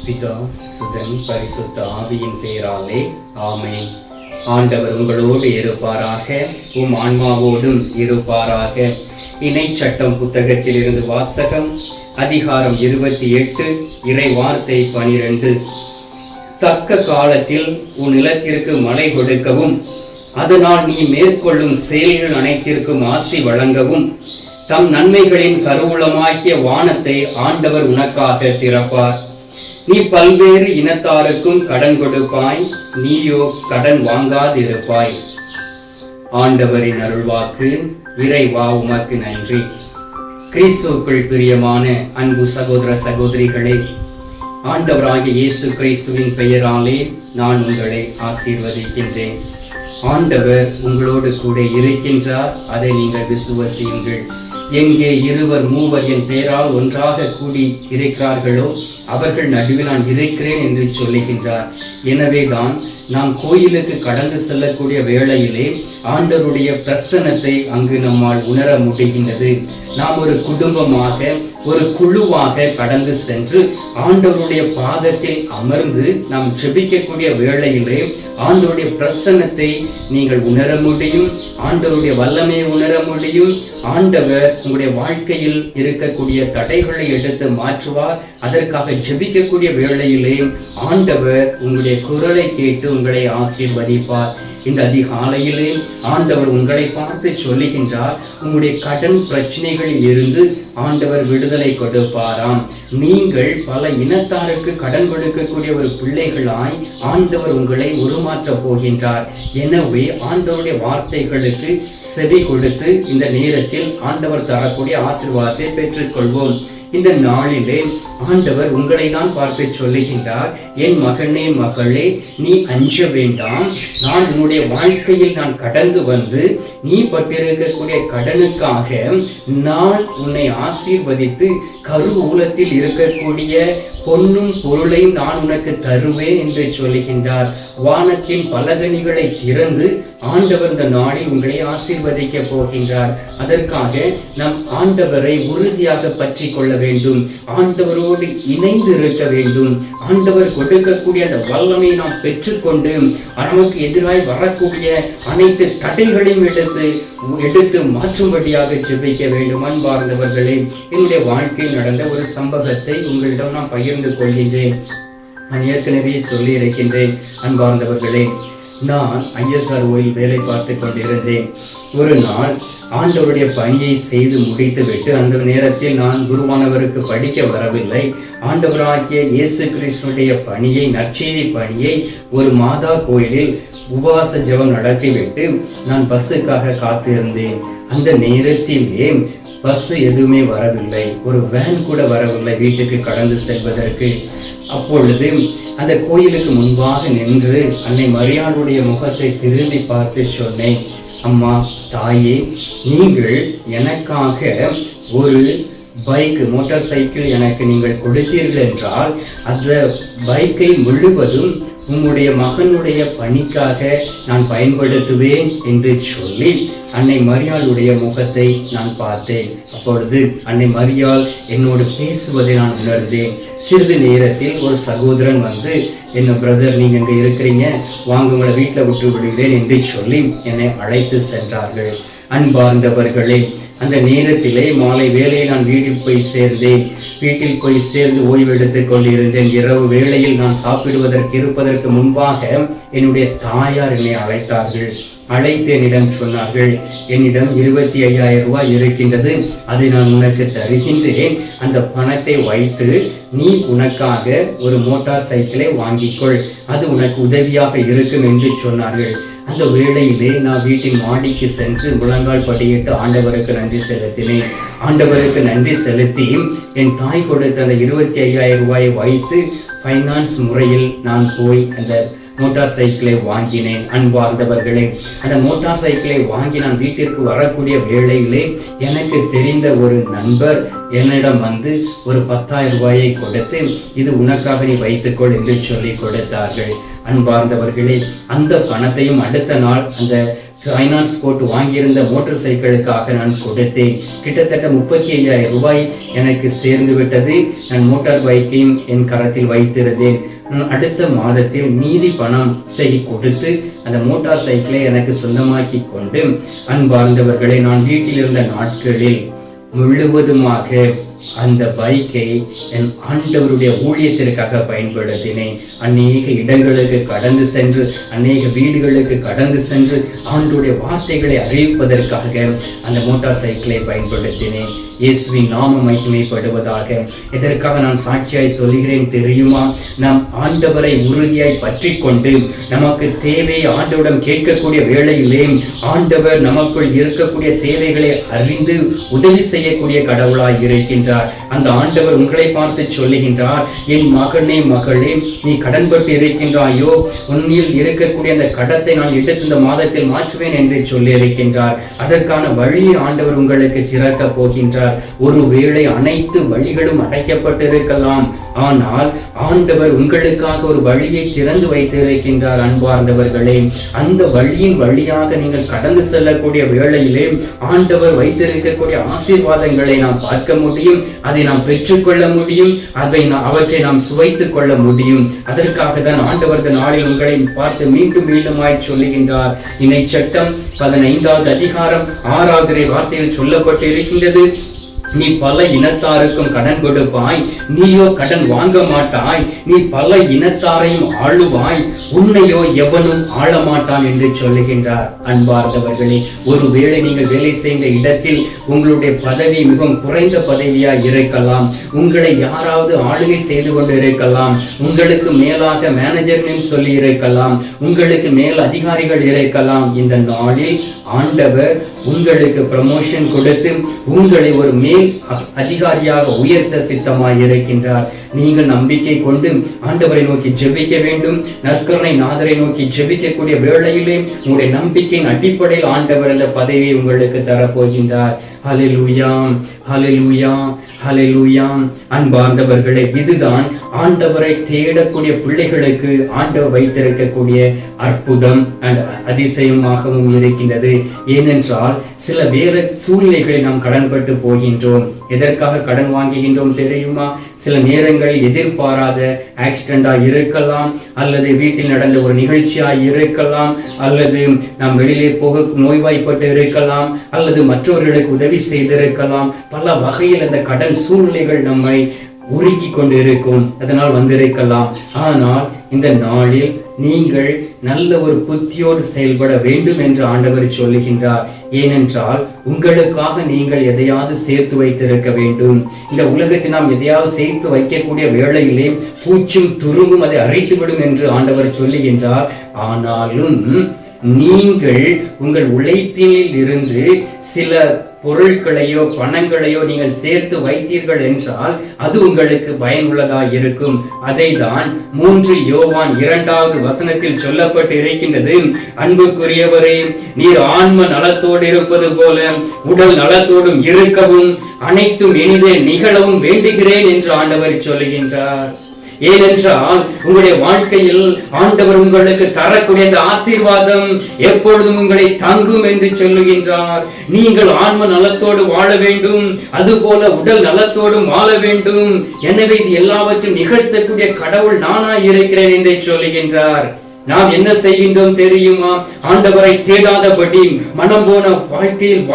பிதா சுதன் பரிசுத்த ஆவியின் பெயராலே ஆமென். ஆண்டவர் உங்களோடு இருப்பாராக, உம் ஆன்மாவோடும் இருப்பாராக. இணை சட்டம் புத்தகத்தில் இருந்து வாசகம், அதிகாரம் 28, இறை வார்த்தை 12. தக்க காலத்தில் உன் நிலத்திற்கு மழை கொடுக்கவும், அதனால் நீ மேற்கொள்ளும் செயல்கள் அனைத்திற்கும் ஆசி வழங்கவும், தம் நன்மைகளின் கருவூலமாகிய வானத்தை ஆண்டவர் உனக்காக திறப்பார். நீ பல்வேறு இனத்தாருக்கும் கடன் கொடுப்பாய், நீயோ கடன் வாங்காதிருப்பாய். ஆண்டவரின் அருள்வாக்கு. இறைவா உமக்கு நன்றி. கிறிஸ்துவுக்குள் பிரியமான அன்பு சகோதர சகோதரிகளே, ஆண்டவராகிய இயேசு கிறிஸ்துவின் பெயராலே நான் உங்களை ஆசீர்வதிக்கின்றேன். ஆண்டவர் உங்களோடு கூட இருக்கின்றார், அதை நீங்கள் விசுவசியுங்கள். எங்கே இருவர் மூவர் என் பெயரால் ஒன்றாக கூடி இருக்கிறார்களோ அவர்கள் நடுவில் நான் இருக்கிறேன் என்று சொல்லுகின்றார். எனவேதான் நாம் கோயிலுக்கு கடந்து செல்லக்கூடிய வேளையிலே ஆண்டவருடைய பிரசன்னத்தை அங்கு நம்மால் உணர முடிகின்றது. நாம் ஒரு குடும்பமாக, ஒரு குழுவாக கடந்து சென்று ஆண்டவருடைய பாதத்தில் அமர்ந்து நாம் ஜெபிக்கக்கூடிய வேளையிலே ஆண்டவருடைய பிரசன்னத்தை நீங்கள் உணர முடியும், ஆண்டவருடைய வல்லமையை உணர முடியும். ஆண்டவர் உங்களுடைய வாழ்க்கையில் இருக்கக்கூடிய தடைகளை எடுத்து மாற்றுவார். அதற்காக ஜெபிக்கக்கூடிய வேளையிலே ஆண்டவர் உங்களுடைய குரலை கேட்டு உங்களை ஆசீர்வதிப்பார். இந்த அதிகாலையிலே ஆண்டவர் உங்களை பார்த்து சொல்லுகின்றார், உங்களுடைய கடன் பிரச்சனைகளில் இருந்து ஆண்டவர் விடுதலை கொடுப்பாராம். நீங்கள் பல இனத்தாருக்கு கடன் கொடுக்கக்கூடிய ஒரு பிள்ளைகளாய் ஆண்டவர் உங்களை உருமாற்ற போகின்றார். எனவே ஆண்டவருடைய வார்த்தைகளுக்கு செவி கொடுத்து இந்த நேரத்தில் ஆண்டவர் தரக்கூடிய ஆசீர்வாதத்தை பெற்றுக்கொள்வோம். இந்த நாளிலே ஆண்டவர் உங்களை தான் பார்த்து சொல்லுகின்றார், என் மகனே மகளே, நீ அஞ்ச வேண்டாம். நான் உன்னுடைய வாழ்க்கையில் நான் கடந்து வந்து நீ பட்டிருக்கக்கூடிய கடனுக்காக நான் உன்னை ஆசீர்வதித்து கருவூலத்தில் இருக்கக்கூடிய பொன்னும் பொருளையும் நான் உனக்கு தருவேன் என்று சொல்லுகின்றார். வானத்தின் பலகணிகளை திறந்து ஆண்டவர் இந்த நாளில் உங்களை ஆசீர்வதிக்க போகின்றார். அதற்காக நம் ஆண்டவரை உறுதியாக பற்றி கொள்ள வேண்டும், ஆண்டவரோடு இணைந்து இருக்க வேண்டும். ஆண்டவர் கொடுக்கக்கூடிய அந்த வல்லமையை நாம் பெற்றுக்கொண்டு நமக்கு எதிராய் வரக்கூடிய அனைத்து தடைகளையும் எடுத்து மாற்றும்படியாக ஜெபிக்க வேண்டும். அன்பார்ந்தவர்களே, என்னுடைய வாழ்க்கையில் நடந்த ஒரு சம்பவத்தை உங்களிடம் நான் பகிர்ந்து கொள்கின்றேன். நான் ஏற்கனவே சொல்லி இருக்கின்றேன். அன்பார்ந்தவர்களே, நான் ISROவில் வேலை பார்த்து கொண்டிருந்தேன். ஒரு நாள் ஆண்டவருடைய பணியை செய்து முடித்துவிட்டு அந்த நேரத்தில் நான் குருவானவருக்கு படிக்க வரவில்லை. ஆண்டவராகிய இயேசு கிறிஸ்துடைய பணியை, நற்செய்தி பணியை ஒரு மாதா கோயிலில் உபவாச ஜெபம் நடத்திவிட்டு நான் பஸ்ஸுக்காக காத்திருந்தேன். அந்த நேரத்திலே பஸ் எதுவுமே வரவில்லை, ஒரு வேன் கூட வரவில்லை வீட்டுக்கு கடந்து செல்வதற்கு. அப்பொழுது அந்த கோயிலுக்கு முன்பாக நின்று அன்னை மரியாளுடைய முகத்தை திரும்பி பார்த்து சொன்னேன், அம்மா, தாயே, நீங்கள் எனக்காக ஒரு பைக், மோட்டார் சைக்கிள் எனக்கு நீங்கள் கொடுத்தீர்கள் என்றால் அந்த பைக்கை முழுவதும் உம்முடைய மகனுடைய பணிக்காக நான் பயன்படுத்துவேன் என்று சொல்லி அன்னை மரியாளுடைய முகத்தை நான் பார்த்தேன். அப்பொழுது அன்னை மரியாள் என்னோடு பேசுவதை நான் உணர்ந்தேன். சிறிது நேரத்தில் ஒரு சகோதரன் வந்து, என்ன பிரதர், நீங்க இங்க இருக்கிறீங்க, வாங்க உங்களை வீட்டில் விட்டு விடுகிறேன் என்று சொல்லி என்னை அழைத்து சென்றார்கள். அன்பார்ந்தவர்களே, அந்த நேரத்திலே மாலை வேளையில் நான் வீட்டில் போய் சேர்ந்தேன். வீட்டில் போய் சேர்ந்து ஓய்வெடுத்துக் கொண்டிருந்தேன். இரவு வேளையில் நான் சாப்பிடுவதற்கு இருப்பதற்கு முன்பாக என்னுடைய தாயார் என்னை அழைத்தார்கள். அழைத்து என்னிடம் சொன்னார்கள், என்னிடம் 25,000 ரூபாய் இருக்கின்றது, அதை நான் உனக்கு தருகின்றேன். அந்த பணத்தை வைத்து நீ உனக்காக ஒரு மோட்டார் சைக்கிளை வாங்கிக்கொள், அது உனக்கு உதவியாக இருக்கும் என்று சொன்னார்கள். அந்த வேளையிலே நான் வீட்டின் மாடிக்கு சென்று முழங்கால் படியிட்டு ஆண்டவருக்கு நன்றி செலுத்தினேன். ஆண்டவருக்கு நன்றி செலுத்தி என் தாய் கொடுத்த அந்த 25,000 ரூபாயை வைத்து ஃபைனான்ஸ் முறையில் நான் போய் அந்த மோட்டார் சைக்கிளை வாங்கினேன். அன்பார்ந்தவர்களே, அந்த மோட்டார் சைக்கிளை வாங்கி நான் வீட்டிற்கு வரக்கூடிய வேளையிலே எனக்கு தெரிந்த ஒரு நண்பர் என்னிடம் வந்து ஒரு 10,000 ரூபாயை கொடுத்து, இது உனக்காக நீ வைத்துக்கொள் என்று சொல்லி கொடுத்தார்கள். அன்பார்ந்தவர்களே, அந்த பணத்தையும் அடுத்த நாள் அந்த ஃபைனான்ஸ் போட்டு வாங்கியிருந்த மோட்டார் சைக்கிளுக்காக நான் கொடுத்தேன். கிட்டத்தட்ட 35,000 ரூபாய் எனக்கு சேர்ந்து விட்டது. நான் மோட்டார் பைக்கையும் என் கரத்தில் வைத்திருந்தேன். அடுத்த மாதத்தில் மீதி பணத்தை கொடுத்து அந்த மோட்டார் சைக்கிளை எனக்கு சொந்தமாக்கி கொண்டு, அன்பார்ந்தவர்களை, நான் வீட்டில் இருந்த நாட்களில் முழுவதுமாக அந்த பைக்கை என் ஆண்டவருடைய ஊழியத்திற்காக பயன்படுத்தினேன். அநேக இடங்களுக்கு கடந்து சென்று, அநேக வீடுகளுக்கு கடந்து சென்று ஆண்டவருடைய வார்த்தைகளை அறிவிப்பதற்காக அந்த மோட்டார் சைக்கிளை பயன்படுத்தினேன். இயேசுவின் நாமம் மகிமைப்படுவதாக. இதற்காக நான் சாட்சியாய் சொல்கிறேன் தெரியுமா? நாம் ஆண்டவரை உறுதியாய் பற்றி கொண்டு நமக்கு தேவையை ஆண்டவரிடம் கேட்கக்கூடிய வேளையிலே ஆண்டவர் நமக்குள் இருக்கக்கூடிய தேவைகளை அறிந்து உதவி செய்யக்கூடிய கடவுளாய் இருக்கின்றார். அந்த ஆண்டவர் உங்களை பார்த்து சொல்லுகின்றார், என் மகனே மகளே, நீ கடன்பட்டு இருக்கின்றாயோ, உன்னில் இருக்கக்கூடிய அந்த கடத்தை நான் எடுத்து இந்த மாதத்தில் மாற்றுவேன் என்று சொல்லி இருக்கின்றார். அதற்கான வழியை ஆண்டவர் உங்களுக்கு திறக்க போகின்றார். ஒருவேளை அனைத்து வழிகளும் அடைக்கப்பட்டிருக்கலாம், ஆனால் ஆண்டவர் உங்களுக்காக ஒரு வழியை திறந்து வைத்திருக்கின்றார். அன்பார்ந்தவர்களே, அந்த வழியின் வழியாக நீங்கள் கடந்து செல்லக்கூடிய வேளையிலே ஆண்டவர் வைத்திருக்கக்கூடிய ஆசீர்வாதங்களை நாம் பார்க்க முடியும், அதை நாம் பெற்றுக்கொள்ள முடியும், அவற்றை நாம் சுவைத்துக் கொள்ள முடியும். அதற்காக தான் ஆண்டவர் நாளில் உங்களை பார்த்து மீண்டும் மீண்டுமாய் சொல்லுகின்றார். இணைச்சட்டம் 15வது அதிகாரம் 6வது வார்த்தையில் சொல்லப்பட்டு இருக்கின்றது, நீ பல இனத்தாருக்கும் கடன் கொடுப்பாய், நீயோ கடன் வாங்க மாட்டாய். நீ பல இனத்தாரையும் ஆளுவாய், உன்னையோ எவனும் ஆளமாட்டான் என்று சொல்லுகின்றார். அன்பார்ந்தவர்களே, ஒருவேளை நீங்கள் வேலை செய்த இடத்தில் உங்களுடைய பதவி மிகவும் குறைந்த பதவியாய் இருக்கலாம், உங்களை யாராவது ஆளுகை செய்து கொண்டு இருக்கலாம், உங்களுக்கு மேலாக மேனேஜர் சொல்லி இருக்கலாம், உங்களுக்கு மேல் அதிகாரிகள் இருக்கலாம். இந்த நாளில் ஆண்டவர் உங்களுக்கு ப்ரமோஷன் கொடுத்து உங்களை ஒரு மேல் அதிகாரியாக உயர்த்த சித்தமாய் இருக்கின்றார். நீங்கள் நம்பிக்கை கொண்டு ஆண்டவரை நோக்கி ஜெபிக்க வேண்டும். நற்கருணை நாதரை நோக்கி ஜெபிக்கக்கூடிய வேளையிலே உங்களுடைய நம்பிக்கையின் அடிப்படையில் ஆண்டவர் அந்த பதவியை உங்களுக்கு தரப்போகின்றார். ஹல்லேலூயா, ஹல்லேலூயா, ஹல்லேலூயா. அன்பார்ந்தவர்களே, இதுதான் ஆண்டவரை தேடக்கூடிய பிள்ளைகளுக்கு ஆண்டவர் வைத்திருக்கக்கூடிய அற்புதம் அதிசயமாகவும் இருக்கின்றது. ஏனென்றால் சில வேற சூழ்நிலைகளை நாம் கடன்பட்டு போகின்றோம். எதற்காக கடன் வாங்குகின்றோம் தெரியுமா? சில நேரங்களில் எதிர்பாராத ஆக்சிடென்டா இருக்கலாம், அல்லது வீட்டில் நடந்த ஒரு நிகழ்ச்சியா இருக்கலாம், அல்லது நாம் வெளியிலே போக நோய்வாய்ப்பட்டு இருக்கலாம், அல்லது மற்றவர்களுக்கு உதவி செய்திருக்கலாம். பல வகையில் அந்த கடன் சூழ்நிலைகள் நம்மை உருக்கி கொண்டு இருக்கும், அதனால் வந்திருக்கலாம். ஆனால் இந்த நாளில் நீங்கள் நல்ல ஒரு புத்தியோடு செயல்பட வேண்டும் என்று ஆண்டவர் சொல்லுகின்றார். ஏனென்றால் உங்களுக்காக நீங்கள் எதையாவது சேர்த்து வைத்திருக்க வேண்டும். இந்த உலகத்தில் நாம் எதையாவது சேர்த்து வைக்கக்கூடிய வேளையிலே பூச்சும் துரும்பும் அதை அரித்துவிடும் என்று ஆண்டவர் சொல்லுகின்றார். ஆனாலும் நீங்கள் உங்கள் உழைப்பில் இருந்து சில பொருட்களையோ பணங்களையோ நீங்கள் சேர்த்து வைத்தீர்கள் என்றால் அது உங்களுக்கு பயனுள்ளதாக இருக்கும். அதை தான் 3 யோவான் 2வது வசனத்தில் சொல்லப்பட்டு இருக்கின்றது, அன்புக்குரியவரே, நீர் ஆன்ம நலத்தோடு இருப்பது போல உடல் நலத்தோடும் இருக்கவும் அனைத்தும் இனிதே நிகழவும் வேண்டுகிறேன் என்று ஆண்டவர் சொல்லுகின்றார். ஏனென்றால் உங்களுடைய வாழ்க்கையில் ஆண்டவர் உங்களுக்கு தரக்கூடிய அந்த ஆசீர்வாதம் எப்பொழுதும் உங்களை தங்கும் என்று சொல்லுகின்றார். நீங்கள் ஆன்ம நலத்தோடு வாழ வேண்டும், அதுபோல உடல் நலத்தோடும் வாழ வேண்டும். எனவே இது எல்லாவற்றையும் நிகழ்த்தக்கூடிய கடவுள் நானாய் இருக்கிறேன் என்று சொல்லுகின்றார். நாம் என்ன செய்கின்றோம் தெரியுமா? ஆண்டவரை தேடாதபடி மனம் போன வாழ்க்கையில்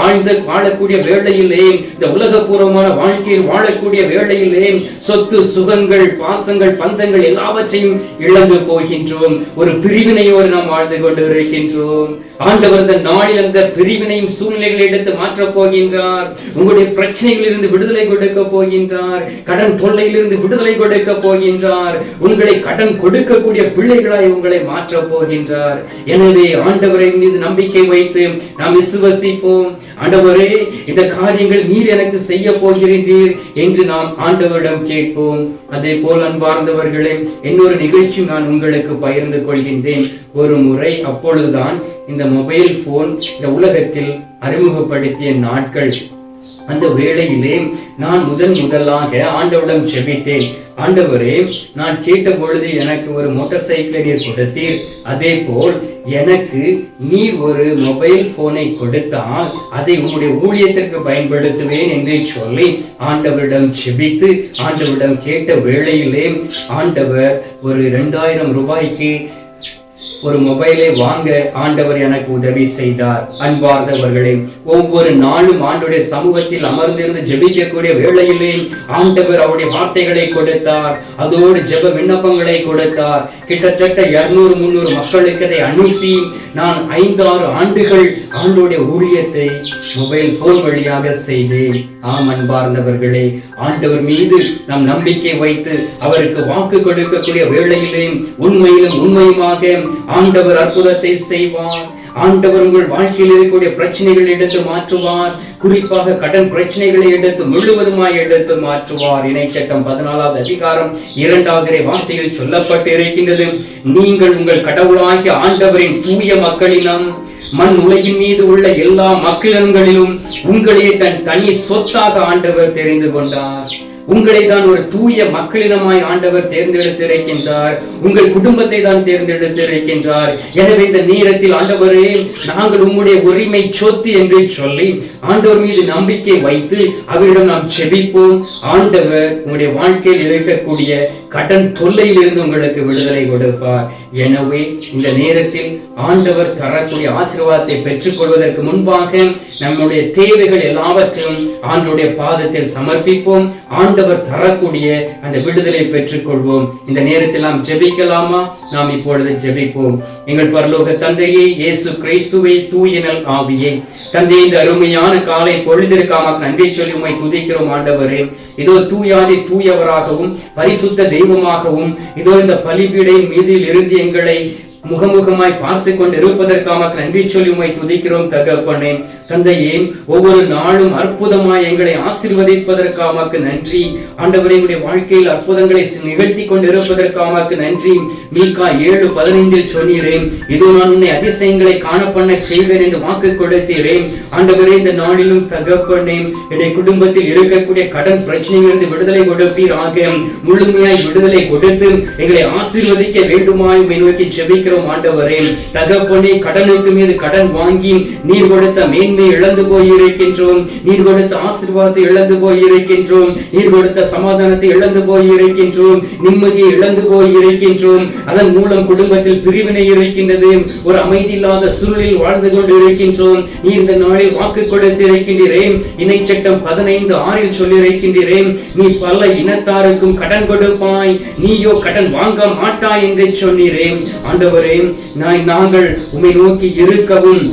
வாழக்கூடிய வேளையிலே, இந்த உலகபூர்வமான வாழ்க்கையில் வாழக்கூடிய வேளையிலே சொத்து சுகங்கள் பாசங்கள் பந்தங்கள் எல்லாவற்றையும் இழந்து போகின்றோம். ஒரு பிரிவினையோடு நாம் வாழ்ந்து கொண்டு இருக்கின்றோம். ஆண்டவர் இந்த நாளில் அந்த பிரிவினையும் சூழ்நிலைகளை எடுத்து மாற்றப் போகின்றார். உங்களுடைய பிரச்சனைகளிலிருந்து விடுதலை கொடுக்க போகின்றார். கடன் தொல்லையிலிருந்து விடுதலை கொடுக்க போகின்றார். உங்களை கடன் கொடுக்கக்கூடிய பிள்ளைகளாய் உங்களை மாற்ற போகின்றார். எனவே ஆண்டவரை மீது நம்பிக்கை வைத்து நாம் விசுவசிப்போம். ஆண்டவரே, இந்த காரியங்கள் நீர் எனக்கு செய்ய போகிறீர் என்று நாம் ஆண்டவரிடம் கேட்போம். அதே போல் அன்பார்ந்தவர்களே, இன்னொரு நிகழ்ச்சி நான் உங்களுக்கு பகிர்ந்து கொள்கின்றேன். ஒரு முறை அப்பொழுதுதான் இந்த மொபைல் போன் இந்த உலகத்தில் அறிமுகப்படுத்திய நாட்கள். அந்த வேளையிலே நான் முதலாக ஆண்டவரிடம் ஜெபித்தேன். ஆண்டவரே, நான் கேட்ட பொழுது எனக்கு ஒரு மோட்டார் சைக்கிளை நீர் கொடுத்தீர், அதே போல் எனக்கு நீர் ஒரு மொபைல் போனை கொடுத்தால் அதை உங்களுடைய ஊழியத்திற்கு பயன்படுத்துவேன் என்று சொல்லி ஆண்டவரிடம் செபித்து ஆண்டவரிடம் கேட்ட வேளையிலே ஆண்டவர் ஒரு 2000 ரூபாய்க்கு ஒரு மொபைலை வாங்க ஆண்டவர் எனக்கு உதவி செய்தார். அன்பார்ந்தவர்களே, ஒவ்வொரு நாளும் ஆண்டவருடைய சமூகத்தில் அமர்ந்திருந்து ஜெபிக்கக்கூடிய வேளையிலே ஆண்டவர் அவருடைய வார்த்தைகளை கொடுத்தார், அதோடு ஜெப விண்ணப்பங்களை கொடுத்தார். கிட்டத்தட்ட 200-300 மக்களுக்கு அதை அனுப்பி நான் 5-6 ஆண்டுகள் ஆண்டவருடைய ஊழியத்தை மொபைல் போன் வழியாக செய்தேன். ஆம் அன்பார்ந்தவர்களே, ஆண்டவர் மீது நாம் நம்பிக்கை வைத்து அவருக்கு வாக்கு கொடுக்கக்கூடிய வேளையிலே உண்மையிலும் உண்மையுமாக ஆண்டவர் அற்புதத்தை செய்வார். ஆண்டவர் உங்கள் வாழ்க்கையில் இருக்கக்கூடிய பிரச்சனைகளை எடுத்து மாற்றுவார். குறிப்பாக கடன் பிரச்சனைகளை எடுத்து முழுவதுமாய் எடுத்து மாற்றுவார். இணைச்சட்டம் 14வது அதிகாரம் 2வது வார்த்தையில் சொல்லப்பட்டு இருக்கின்றது, நீங்கள் உங்கள் கடவுளாகிய ஆண்டவரின் தூய மக்களினம் மண் உலகின் மீது உள்ள எல்லா மக்களினங்களிலும் உங்களையே தன் தனி சொத்தாக ஆண்டவர் தெரிந்து கொண்டார். உங்களை தான் ஒரு தூய மக்களினமாய் ஆண்டவர் தேர்ந்தெடுத்திருக்கின்றார். உங்கள் குடும்பத்தை தான் தேர்ந்தெடுத்திருக்கின்றார். எனவே இந்த நேரத்தில் ஆண்டவரே, நாங்கள் உம்முடைய உரிமை சொத்து என்று சொல்லி ஆண்டவர் மீது நம்பிக்கை வைத்து அவரிடம் நாம் செபிப்போம். ஆண்டவர் உங்களுடைய வாழ்க்கையில் இருக்கக்கூடிய கடன் தொல்லையில் இருந்து உங்களுக்கு விடுதலை கொடுப்பார். எனவே இந்த நேரத்தில் ஆண்டவர் தரக்கூடிய ஆசீர்வாதத்தை பெற்றுக் கொள்வதற்கு முன்பாக நம்முடைய தேவைகள் எல்லாவற்றையும் ஆண்டவருடைய பாதத்தில் சமர்ப்பிப்போம். ஆண்டவர் தரக்கூடிய அந்த விடுதலை பெற்றுக் கொள்வோம். இந்த நேரத்தில் நாம் ஜெபிக்கலாமா? நாம் இப்பொழுது ஜெபிப்போம். எங்கள் பரலோக தந்தையே, இயேசு கிறிஸ்துவே, தூயனல் ஆவியே, தந்தை, இந்த அருமையான காலை பொழுதிற்காக நன்றி சொல்லி உம்மை துதிக்கிறோம். ஆண்டவரே, இதோ தூயாதி தூயவராகவும் பரிசுத்த தெய்வமாகவும் இதோ இந்த பலிபீடையின் மீதில் இருந்து எங்களை முகமுகமாய் பார்த்து கொண்டு இருப்பதற்காக நன்றி சொல்லி உம்மை துதிக்கிறோம். தகப்பனே, தந்தையே, ஒவ்வொரு நாளும் அற்புதமாய் எங்களை ஆசீர்வதிப்பதற்காக நன்றி. ஆண்டவரே, எங்களுடைய வாழ்க்கையில் அற்புதங்களை நிகழ்த்தி கொண்டு இருப்பதற்காக நன்றி. மீகா 7:15 சொன்னீரேன், இதோ நான் உன்னை அதிசயங்களை காண பண்ண செய்வேன் என்று வாக்கு கொடுத்தீரேன். ஆண்டவரே, இந்த நாளிலும் தகப்பனே, என்னுடைய குடும்பத்தில் இருக்கக்கூடிய கடன் பிரச்சனையிலிருந்து விடுதலை கொடுப்பீராக. முழுமையாய் விடுதலை கொடுத்து எங்களை ஆசீர்வதிக்க வேண்டுமாய் நோக்கி ஜெபிக்கிறோம். ஆண்டவரே, தகப்பனே, கடனுக்கு மீது கடன் வாங்கி நீர் கொடுத்த மேன்மை இழந்து போயிருக்கின்றோம். நீர் கொடுத்த ஆசீர்வாதத்தை இழந்து போயிருக்கின்றோம். நீர் கொடுத்த சமாதானத்தை இழந்து போயிருக்கின்றோம். நிம்மதியை இழந்து போயிருக்கின்றோம். அதன் மூலம் குடும்பத்தில் பிரிவினை இருக்கின்றது. ஒரு அமைதி இல்லாத சூழலில் வாழ்ந்து கொண்டு இருக்கின்றோம். நீ இந்த நாளில் வாக்கு கொடுத்திருக்கின்றேன். இணைச்சட்டம் 15:6 சொல்லியிருக்கின்றேன், நீ பல இனத்தாருக்கும் கடன் கொடுப்பாய், நீயோ கடன் வாங்க மாட்டாய் என்று சொன்னீரேன். ஆண்டவரே, நாங்கள் உம்மை நோக்கி இருக்கவும்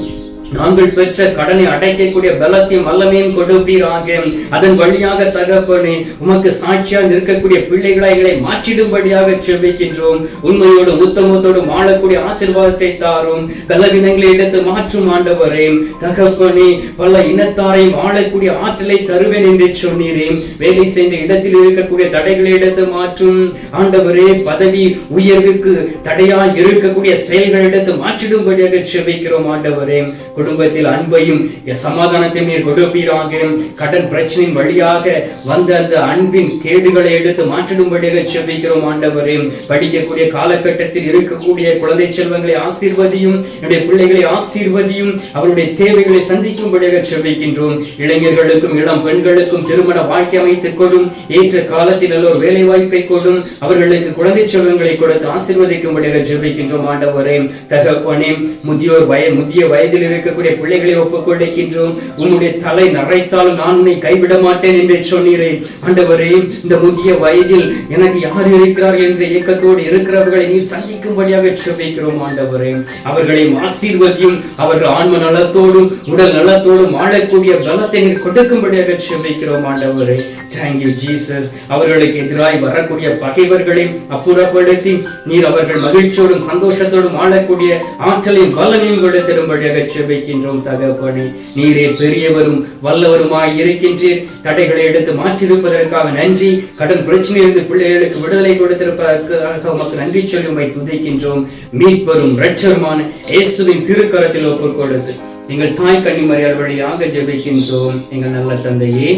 நாங்கள் பெற்ற கடனை அடைக்கக்கூடிய பலத்தையும் வல்லமையும் கொடுப்பீராக. அதன் வழியாக தகப்பனே, உமக்கு சாட்சியா நிற்கக்கூடிய பிள்ளைகளை எங்களை மாற்றிடும்படியாக செபிக்கின்றோம். உண்மையோடு உத்தமத்தோடு வாழக்கூடிய ஆசீர்வாதத்தை தாரும். பலவீனங்களை எடுத்து மாற்றும் ஆண்டவரே. தகப்பனே, பல இனத்தாரை வாழக்கூடிய ஆற்றலை தருவேன் என்று சொன்னீரேன். வேலை செய்த இடத்தில் இருக்கக்கூடிய தடைகளை எடுத்து மாற்றும் ஆண்டவரே. பதவி உயர்வுக்கு தடையா இருக்கக்கூடிய செயல்களை எடுத்து மாற்றிடும்படியாக செபிக்கிறோம் ஆண்டவரே. குடும்பத்தில் அன்பையும் சமாதானத்தையும் நீர் கொடுப்பீராக. கடன் பிரச்சனையின் வழியாக வந்த அந்த அன்பின் கேடுகளை எடுத்து மாற்றிடும்படியாக செபிக்கிறோம் ஆண்டவரே. படிக்கக்கூடிய காலகட்டத்தில் இருக்கக்கூடிய குழந்தை செல்வங்களை ஆசீர்வதியும், என்னுடைய பிள்ளைகளை ஆசீர்வதியும், அவருடைய தேவைகளை சந்திக்கும்படியாக செபிக்கின்றோம். இளைஞர்களுக்கும் இளம் பெண்களுக்கும் திருமண வாழ்க்கை அமைத்துக் கொடும், ஏற்ற காலத்தில் நல்ல ஒரு வேலை வாய்ப்பை கொடும், அவர்களுக்கு குழந்தை செல்வங்களை கொடுத்து ஆசீர்வதிக்கும்படியாக செபிக்கின்றோம் ஆண்டவரே. தகப்பனே, முதிய வயதில் இருக்கக்கூடிய பிள்ளைகளை ஒப்புக் கொடுக்கின்றோம். உன்னுடைய தலை நரைத்தாலும் நான் உன்னை கைவிட மாட்டேன் என்று சொன்னீரேன். ஆண்டவரே, இந்த முதிய வயதில் எனக்கு யார் இருக்கிறார் என்ற இயக்கத்தோடு இருக்கிறவர்களை நீ சந்திக்கும்படியாக செபிக்கிறோம் ஆண்டவரே. அவர்களை ஆசீர்வதியும், அவர்கள் ஆன்ம நலத்தோடும் உடல் நலத்தோடும் வாழக்கூடிய பலத்தை நீர் கொடுக்கும்படியாக செபிக்கிறோம் ஆண்டவரே. Thank you Jesus. அவர்களுக்கு எதிராய் வரக்கூடிய பகைவர்களை அப்புறப்படுத்தி நீர் அவர்கள் மகிழ்ச்சியோடும் சந்தோஷத்தோடும் வாழக்கூடிய ஆற்றலையும் பலனையும் கொடுத்திரும்படியாக செபிக்கின்றோம் தகப்பனே. நீரே பெரியவரும் வல்லவருமாய் இருக்கின்றீர். தடைகளை எடுத்து மாற்றிருப்பதற்காக நன்றி. கடன் பிரச்சனையிலிருந்து பிள்ளைகளுக்கு விடுதலை கொடுத்திருப்பதற்காக உமக்கு நன்றி சொல்லி உம்மை துதிக்கின்றோம். மீட்பரும் இரட்சகருமான இயேசுவின் திருக்கரத்தில் ஒப்புக் கொடுத்து எங்கள் தாய் கன்னிமரியாள் வழியாக ஜெபிக்கின்றோம் எங்கள் நல்ல தந்தையே.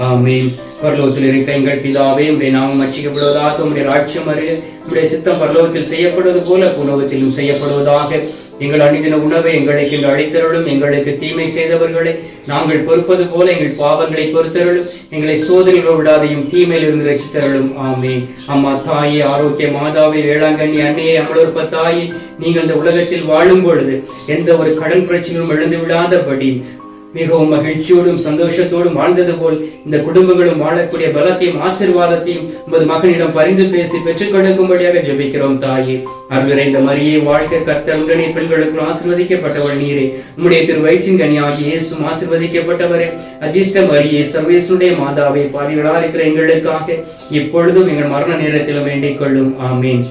ஆமென். பரலோகத்தில் இருக்கிற எங்கள் பிதாவே, உம்முடைய நாமம் அர்ச்சிக்கப்படுவதாக, உம்முடைய ராஜ்யம் வருக, உம்முடைய சித்தம் பரலோகத்தில் செய்யப்படுவது போல பூலோகத்திலும் செய்யப்படுவதாக. எங்கள் அனுதின உணவை எங்களுக்கு இன்று அளித்தருளும். எங்களுக்கு தீமை செய்தவர்களை நாங்கள் பொறுப்பது போல எங்கள் பாவங்களை பொறுத்தருளும். எங்களை சோதனைகள் விடாதையும் தீமையிலிருந்து ரட்சித்தருளும். ஆமென். அம்மா தாயே, ஆரோக்கிய மாதாவே, வேளாங்கண்ணி அன்னையே, அமலோற்ப தாயே, நீங்கள் இந்த உலகத்தில் வாழும் பொழுது எந்த ஒரு கடன் பிரச்சனையும் எழுந்து விடாதபடி மிகவும் மகிழ்ச்சியோடும் சந்தோஷத்தோடும் வாழ்ந்தது போல் இந்த குடும்பங்களும் வாழக்கூடிய பலத்தையும் ஆசீர்வாதத்தையும் உமது மகனிடம் பரிந்து பேசி பெற்றுக் கொடுக்கும்படியாக ஜெபிக்கிறோம். தாயே, அருள்நிறைந்த மரியே வாழ்க, கர்த்தர் உடனே பெண்களுக்கு ஆசீர்வதிக்கப்பட்டவள் நீரே, உம்முடைய திரு வயிற்றின் கனியாகிய இயேசுவும் ஆசீர்வதிக்கப்பட்டவரே. அஜிஷ்ட மரியே, சர்வேசுடைய மாதாவே, பாவிகளாக இருக்கிற எங்களுக்காக இப்பொழுதும் எங்கள் மரண நேரத்திலும் வேண்டிக் கொள்ளும். ஆமீன்.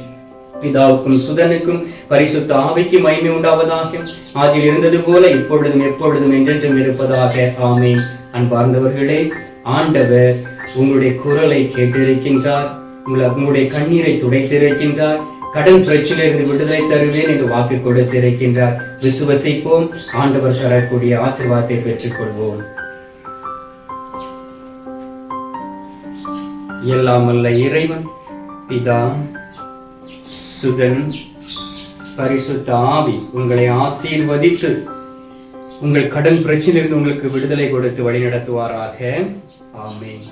பிதாவுக்கும் சுதனுக்கும் பரிசுத்த ஆவிக்கும் மகிமை உண்டாவதாக. ஆதியில் இருந்தது போல இப்பொழுதும் எப்பொழுதும் என்றென்றும் இருப்பதாக. ஆமென். அன்பார்ந்தவர்களே, ஆண்டவர் உங்களுடைய குரலை கேட்டிருக்கின்றார். உங்களுடைய கண்ணீரை துடைத்திருக்கின்றார். கடன் பிரச்சனையிலிருந்து விடுதலை தருவேன் என்று வாக்கு கொடுத்திருக்கின்றார். விசுவசிப்போம். ஆண்டவர் தரக்கூடிய ஆசீர்வாதத்தை பெற்றுக் கொள்வோம். எல்லாம் அல்ல இறைவன், பிதா, சுதன், பரிசுத்த ஆவி உங்களை ஆசீர்வதித்து உங்கள் கடன் பிரச்சனையிலிருந்து உங்களுக்கு விடுதலை கொடுத்து வழி நடத்துவாராக. ஆமென்.